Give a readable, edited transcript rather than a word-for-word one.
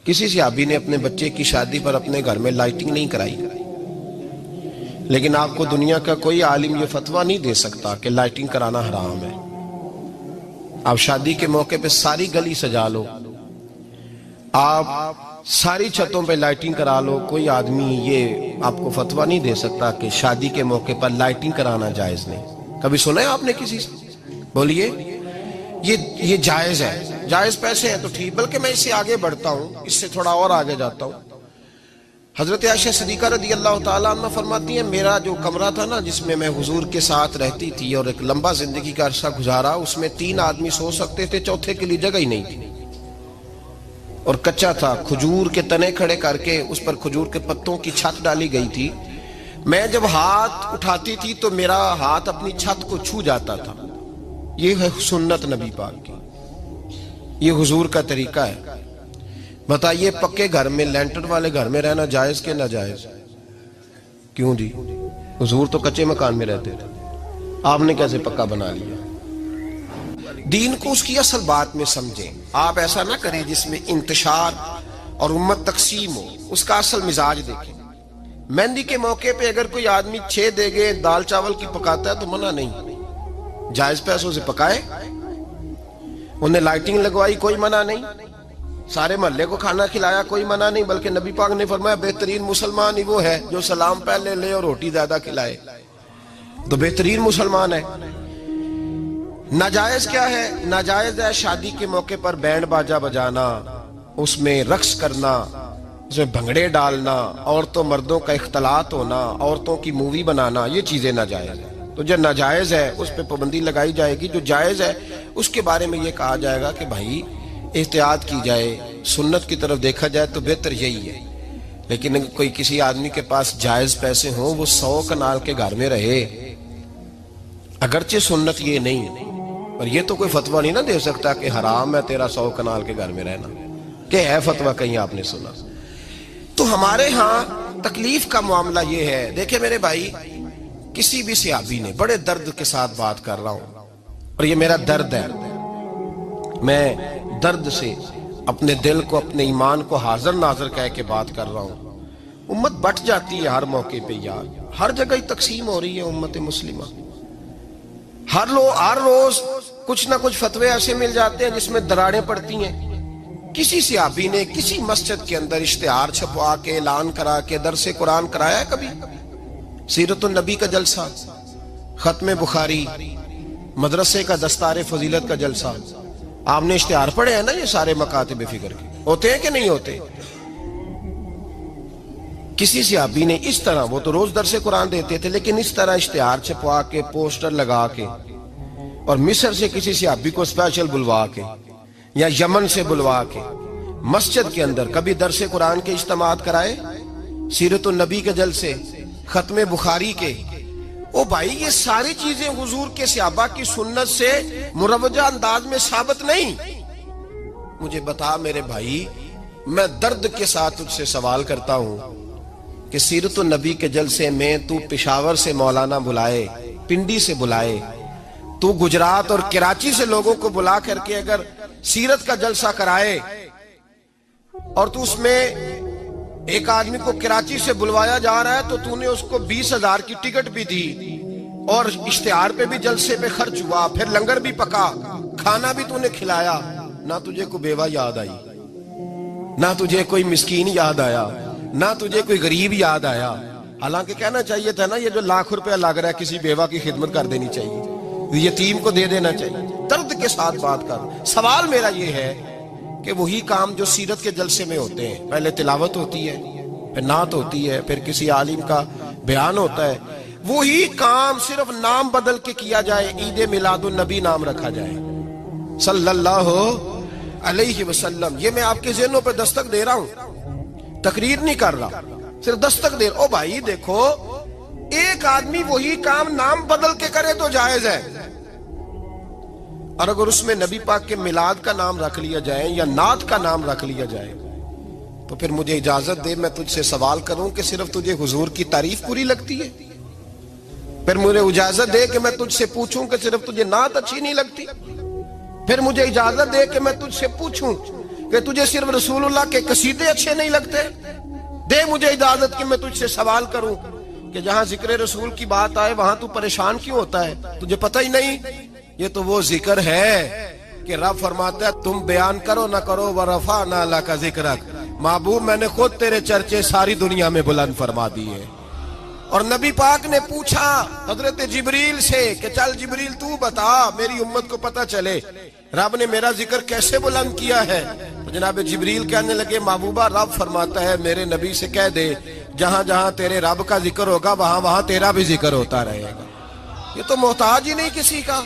کسی صحابی نے اپنے بچے کی شادی پر اپنے گھر میں لائٹنگ نہیں کرائی، لیکن آپ کو دنیا کا کوئی عالم یہ فتویٰ نہیں دے سکتا کہ لائٹنگ کرانا حرام ہے۔ آپ شادی کے موقع پہ ساری گلی سجا لو، آپ ساری چھتوں پہ لائٹنگ کرا لو، کوئی آدمی یہ آپ کو فتویٰ نہیں دے سکتا کہ شادی کے موقع پر لائٹنگ کرانا جائز نہیں۔ کبھی سنا ہے آپ نے کسی سے؟ بولیے یہ جائز ہے، جائز پیسے ہیں تو ٹھیک، بلکہ میں اس سے آگے بڑھتا ہوں، اس سے تھوڑا اور آگے جاتا ہوں۔ حضرت عائشہ صدیقہ رضی اللہ تعالیٰ عنہ فرماتی ہیں میرا جو کمرہ تھا نا جس میں حضور کے ساتھ رہتی تھی اور ایک لمبا زندگی کا عرصہ گزارا، اس میں 3 آدمی سو سکتے تھے، چوتھے کے لیے جگہ ہی نہیں تھی، اور کچا تھا، کھجور کے تنے کھڑے کر کے اس پر کھجور کے پتوں کی چھت ڈالی گئی تھی۔ میں جب ہاتھ اٹھاتی تھی تو میرا ہاتھ اپنی چھت کو چھو جاتا تھا۔ یہ ہے سنت نبی پاک کی، یہ حضور کا طریقہ ہے۔ بتائیے پکے گھر میں، لینٹر والے گھر میں رہنا جائز کہ ناجائز؟ کیوں جی؟ حضور تو کچے مکان میں رہتے تھے، آپ نے کیسے پکا بنا لیا؟ دین کو اس کی اصل بات میں سمجھیں، آپ ایسا نہ کریں جس میں انتشار اور امت تقسیم ہو، اس کا اصل مزاج دیکھیں۔ مہندی کے موقع پہ اگر کوئی آدمی 6 دیگیں دال چاول کی پکاتا ہے تو منع نہیں، جائز پیسوں سے پکائے، انہیں لائٹنگ لگوائی، کوئی منع نہیں، سارے محلے کو کھانا کھلایا، کوئی منع نہیں، بلکہ نبی پاک نے فرمایا بہترین مسلمان ہی وہ ہے جو سلام پہلے لے اور روٹی زیادہ کھلائے، تو بہترین مسلمان ہے۔ ناجائز کیا ہے؟ ناجائز ہے شادی کے موقع پر بینڈ باجا بجانا، اس میں رقص کرنا، اس میں بھنگڑے ڈالنا، عورتوں مردوں کا اختلاط ہونا، عورتوں کی مووی بنانا، یہ چیزیں ناجائز ہیں۔ تو جو ناجائز ہے اس پہ پابندی لگائی جائے گی، جو جائز ہے اس کے بارے میں یہ کہا جائے گا کہ بھائی احتیاط کی جائے، سنت کی طرف دیکھا جائے تو بہتر یہی ہے۔ لیکن اگر کوئی کسی آدمی کے پاس جائز پیسے ہوں، وہ 100 کنال کے گھر میں رہے، اگرچہ سنت یہ نہیں، اور یہ تو کوئی فتویٰ نہیں نہ دے سکتا کہ حرام ہے تیرا 100 کنال کے گھر میں رہنا، کہ ہے فتویٰ کہیں آپ نے سنا؟ تو ہمارے ہاں تکلیف کا معاملہ یہ ہے۔ دیکھیں میرے بھائی، کسی بھی صحابی نے، بڑے درد کے ساتھ بات کر رہا ہوں اور یہ میرا درد ہے، میں درد سے اپنے دل کو، اپنے ایمان کو حاضر ناظر کہہ کے بات کر رہا ہوں۔ امت بٹ جاتی ہے ہر موقع پہ یار، ہر جگہ ہی تقسیم ہو رہی ہے امت مسلمہ، ہر روز کچھ نہ کچھ فتوے ایسے مل جاتے ہیں جس میں دراڑیں پڑتی ہیں۔ کسی صحابی نے کسی مسجد کے اندر اشتہار چھپوا کے، اعلان کرا کے درس قرآن کرایا ہے کبھی؟ سیرت النبی کا جلسہ، ختم بخاری، مدرسے کا دستار فضیلت کا جلسہ، آپ نے اشتہار پڑھے ہیں نا یہ سارے مکاتب فکر کے، ہوتے ہیں کہ نہیں ہوتے؟ کسی صحابی نے اس طرح، وہ تو روز درس قرآن دیتے تھے، لیکن اس طرح اشتہار چھپوا کے، پوسٹر لگا کے، اور مصر سے کسی صحابی کو اسپیشل بلوا کے یا یمن سے بلوا کے مسجد کے اندر کبھی درس قرآن کے اجتماعات کرائے، سیرت النبی کے جلسے، ختم بخاری کے؟ او بھائی یہ ساری چیزیں حضور کے صحابہ کی سنت سے مروجہ انداز میں ثابت نہیں۔ مجھے بتا میرے بھائی، میں درد کے ساتھ تجھ سے سوال کرتا ہوں کہ سیرت النبی کے جلسے میں تو پشاور سے مولانا بلائے، پنڈی سے بلائے، تو گجرات اور کراچی سے لوگوں کو بلا کر کے اگر سیرت کا جلسہ کرائے، اور تو اس میں ایک آدمی کو کراچی سے بلوایا جا رہا ہے تو تو نے اس کو 20,000 کی ٹکٹ بھی دی، اور اشتہار پہ بھی جلسے پہ خرچ ہوا، پھر لنگر بھی پکا، کھانا بھی تو نے کھلایا، نہ تجھے کوئی بیوہ یاد آئی، نہ تجھے کوئی مسکین یاد آیا، نہ تجھے کوئی غریب یاد آیا؟ حالانکہ کہنا چاہیے تھا نا یہ جو ₹1,00,000 لگ رہا ہے کسی بیوہ کی خدمت کر دینی چاہیے، یتیم کو دے دینا چاہیے۔ درد کے ساتھ بات کر۔ سوال میرا یہ ہے کہ وہی کام جو سیرت کے جلسے میں ہوتے ہیں، پہلے تلاوت ہوتی ہے، پھر نعت ہوتی ہے، پھر کسی عالم کا بیان ہوتا ہے، وہی کام صرف نام بدل کے کیا جائے، عید میلاد النبی نام رکھا جائے صلی اللہ علیہ وسلم۔ یہ میں آپ کے ذہنوں پہ دستک دے رہا ہوں، تقریر نہیں کر رہا، صرف دستک دے رہا ہوں۔ او بھائی دیکھو، ایک آدمی وہی کام نام بدل کے کرے تو جائز ہے، اور اگر اس میں نبی پاک کے میلاد کا نام رکھ لیا جائے یا نعت کا نام رکھ لیا جائے تو پھر مجھے اجازت دے میں تجھ سے سوال کروں کہ صرف تجھے حضور کی تعریف پوری لگتی ہے؟ پھر مجھے اجازت دے کہ میں تجھ سے پوچھوں کہ صرف تجھے نعت اچھی نہیں لگتی؟ پھر مجھے اجازت دے کہ میں تجھ سے پوچھوں کہ تجھے صرف رسول اللہ کے قصیدے اچھے نہیں لگتے؟ دے مجھے اجازت کہ میں تجھ سے سوال کروں کہ جہاں ذکر رسول کی بات آئے وہاں تو پریشان کیوں ہوتا ہے؟ تجھے پتہ ہی نہیں یہ تو وہ ذکر ہے کہ رب فرماتا ہے تم بیان کرو نہ کرو وَرَفَعْنَا لَكَ ذِكْرَكَ، محبوب میں نے خود تیرے چرچے ساری دنیا میں بلند فرما دیے۔ اور نبی پاک نے پوچھا حضرت جبریل سے کہ چل جبریل تو بتا میری امت کو پتہ چلے رب نے میرا ذکر کیسے بلند کیا ہے۔ تو جناب جبریل کہنے لگے محبوبہ رب فرماتا ہے میرے نبی سے کہہ دے جہاں جہاں تیرے رب کا ذکر ہوگا وہاں وہاں تیرا بھی ذکر ہوتا رہے گا۔ یہ تو محتاج ہی نہیں کسی کا۔